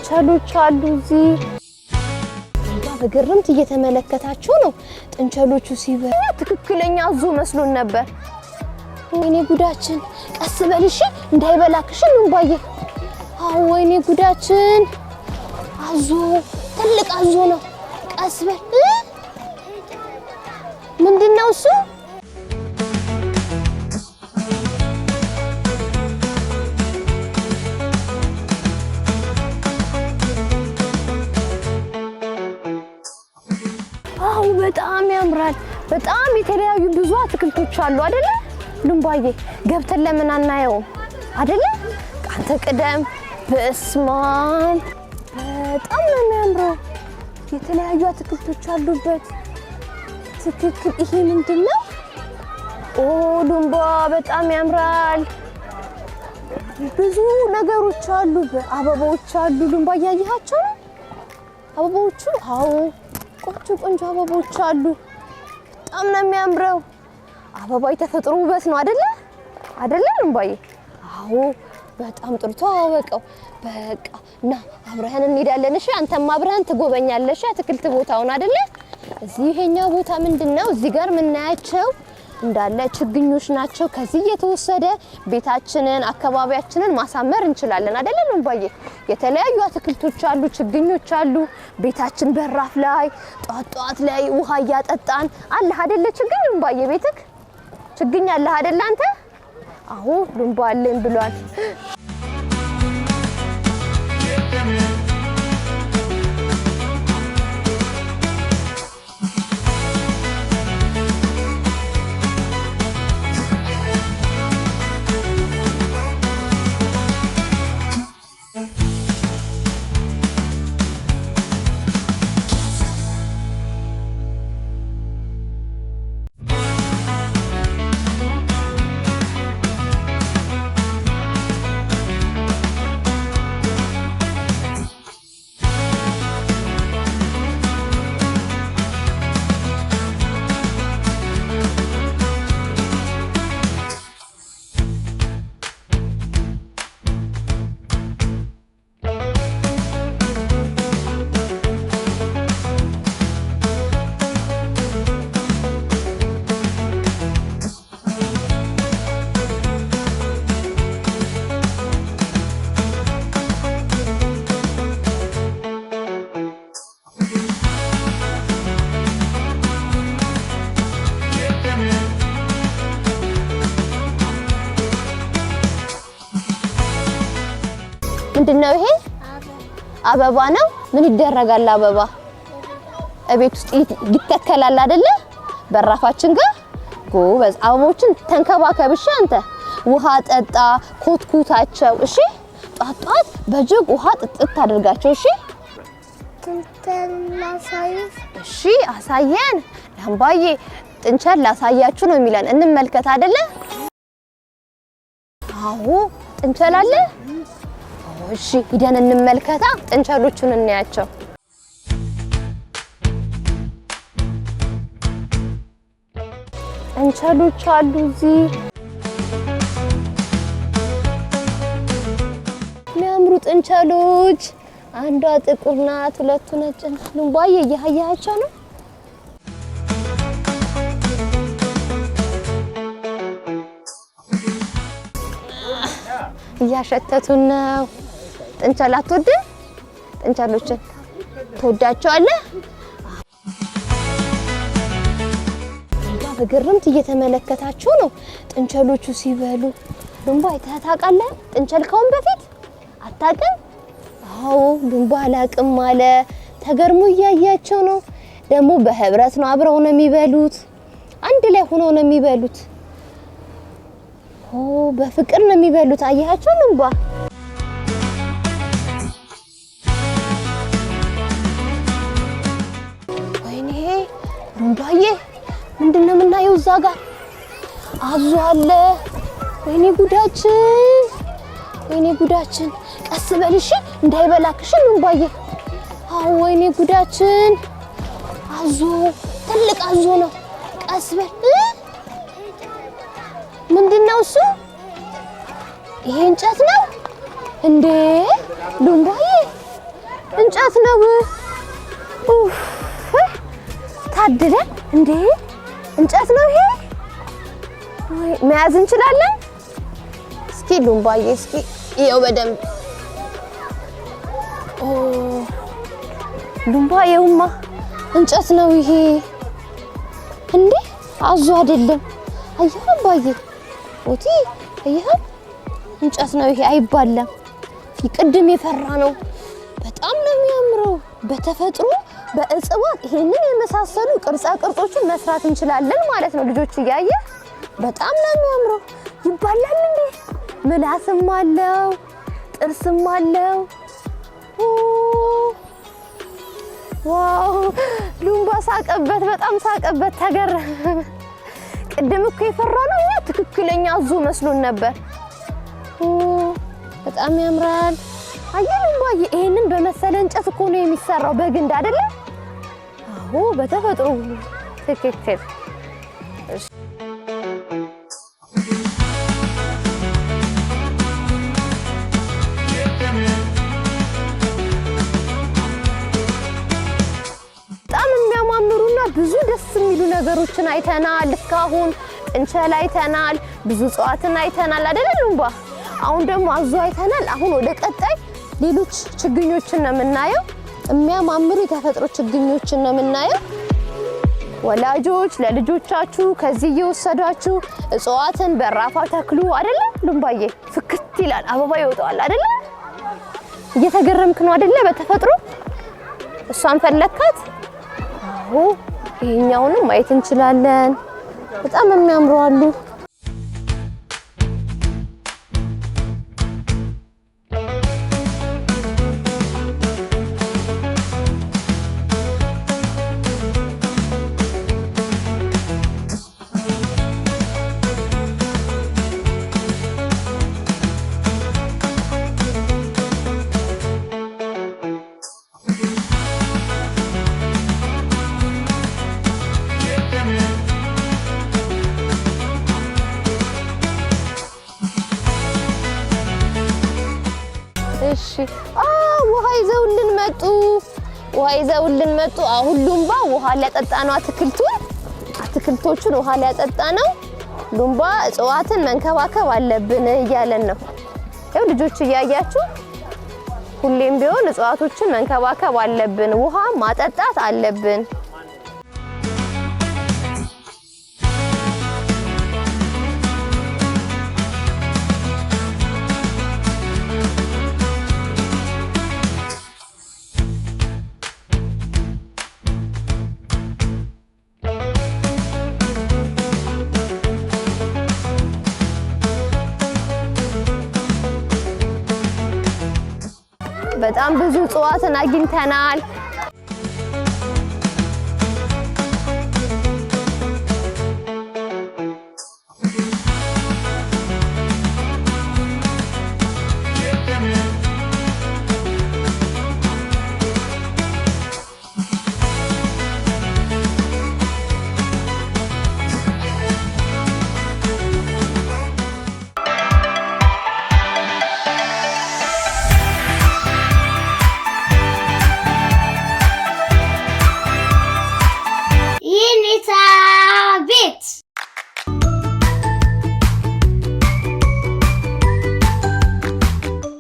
ጥንቸሎች አሉ እዚህ በግርምት እየተመለከታችሁ ነው ጥንቸሎቹ ሲበሉ ትክክለኛ አዞ መስሎን ነበር ወይኔ ጉዳችን ቀስ በልሽ እንዳይበላክሽ ልንባዬ ወይኔ ጉዳችን አዞ ትልቅ አዞ ነው ቀስ በል ምንድነው እሱ በጣም ያምራል በጣም የተለያዩ ብዙ አትክልቶች አሉ አይደለ ልንባዬ ገብተን ለምን አናየው አይደለ አንተ ቅደም በስማም በጣም ነው የሚያምረው የተለያዩ አትክልቶች አሉበት ትክክል ይሄ ምንድነው ልንባ በጣም ያምራል ብዙ ነገሮች አሉ አበባዎች አሉ ልንባ ያያያቸው ነው አበባዎቹ ቆንጆ አበቦች አሉ በጣም ነው የሚያምረው አበባ የተፈጥሮ ውበት ነው አይደለ ልንባዬ በጣም ጥሩ ተዋወቀው በቃ ና አብረን እንሄዳለን እሺ አንተም አብረን ትጎበኛለሽ አትክልት ቦታውን አይደለ እዚህ ይሄኛው ቦታ ምንድነው እዚህ ጋር ምናያቸው እንዳለ ችግኞች ናቸው ከዚህ የተወሰደ ቤታችንን አካባቢያችንን ማሳመር እንችላለን አይደለ ልንባዬ የተለያዩ አትክልቶች አሉ ችግኞች አሉ ቤታችን በራፍ ላይ ጧት ላይ ውሃ ያጠጣን አለ አይደለ ችግኝ ልንባዬ ቤትክ ችግኝ አለ አይደለ አንተ ልንባ አለን ብሏል ምንድነው ይሄ አበባ ነው ምን ይደረጋል አበባ እቤት ውስጥ ይተከላል አይደለ በራፋችን ጋር ጎበዝ አበቦችን ተንከባከብሽ አንተ ውሃ ጠጣ ኮትኩታቸው እሺ ጧት በጅግ ውሃ ጥጥት አድርጋቸው እሺ እሺ አሳየን ልንባዬ ጥንቸል ላሳያችሁ ነው የሚለን እንመልከት አይደለ ጥንቸል አለ እሺ ሂደን እንመልከታ ጥንቸሎቹን እናያቸው ጥንቸሎች አሉ እዚህ የሚያምሩ ጥንቸሎች አንዷ ጥቁር ናት ሁለቱ ነጭ ናት ልንባዬ እያያያቸው ነው እያሸተቱን ነው ጥንቸል አትወድም ጥንቸሎችን ትወዳቸዋለህ በግርምት እየተመለከታችሁ ነው ጥንቸሎቹ ሲበሉ ልንባ ታውቃለህ ጥንቸል ካሁን በፊት አታውቅም ልንባ አላውቅም አለ ተገርሞ እያያቸው ነው ደግሞ በህብረት ነው አብረው ነው የሚበሉት አንድ ላይ ሆነው ነው የሚበሉት በፍቅር ነው የሚበሉት አያያቸው ልንባ ወይኔ ልንባዬ ምንድነው የምናየው እዛ ጋር አዞ አለ ወይኔ ጉዳችን ቀስ በልሽ እንዳይበላክሽ ልንባዬ ወይኔ ጉዳችን አዞ ትልቅ አዞ ነው ቀስ በል ምንድነው እሱ ይሄ እንጨት ነው እንዴ ልንባዬ እንጨት ነው። ኡፍ ታድለን እንዴ! እንጨት ነው ይሄ። መያዝ እንችላለን። እስኪ ሉምባዬ እስኪ ይኸው በደንብ ሉምባዬውማ እንጨት ነው ይሄ እንዴ! አዞ አይደለም። አየህ ሉምባዬ ኦቲ አየህ እንጨት ነው ይሄ አይባለም። ቅድም የፈራ ነው። በጣም ነው የሚያምረው። በተፈጥሮ በእጽዋት ይሄንን የመሳሰሉ ቅርጻ ቅርጾችን መስራት እንችላለን ማለት ነው። ልጆች እያየ በጣም ነው የሚያምረው። ይባላል እንዴ! ምላስም አለው ጥርስም አለው። ዋው ሉምባ ሳቀበት፣ በጣም ሳቀበት፣ ተገረመ። ቅድም እኮ የፈራ ነው እኛ ትክክለኛ አዞ መስሎን ነበር። በጣም ያምራል። አየህ ሉምባዬ ይሄንን በመሰለ እንጨት እኮ ነው የሚሰራው በግንድ አይደለ? አዎ በተፈጥሮ ትክክል። በጣም የሚያማምሩና ብዙ ደስ የሚሉ ነገሮችን አይተናል። እስካሁን ጥንቸል አይተናል፣ ብዙ እጽዋትን አይተናል አይደለ ሉምባ? አሁን ደግሞ አዞ አይተናል። አሁን ወደ ቀጣይ ሌሎች ችግኞችን ነው የምናየው። የሚያማምሩ የተፈጥሮ ችግኞችን ነው የምናየው። ወላጆች ለልጆቻችሁ ከዚህ እየወሰዳችሁ እጽዋትን በራፋ ተክሉ አይደለ ሉምባዬ? ፍክት ይላል፣ አበባ ይወጣዋል አይደለ? እየተገረምክ ነው አይደለ? በተፈጥሮ እሷን ፈለካት? አዎ ይሄኛውንም ማየት እንችላለን። በጣም የሚያምሩ አሉ። እሺ ውሃ ይዘውልን መጡ። ውሃ ይዘውልን መጡ። አሁን ሉምባ ውሃ ሊያጠጣ ነው። አትክልቶቹን ውሃ ሊያጠጣ ነው። ሉምባ እጽዋትን መንከባከብ አለብን እያለን ነው። ያው ልጆች እያያችሁ ሁሌም ቢሆን እጽዋቶችን መንከባከብ አለብን፣ ውሃ ማጠጣት አለብን። በጣም ብዙ እጽዋትን አግኝተናል።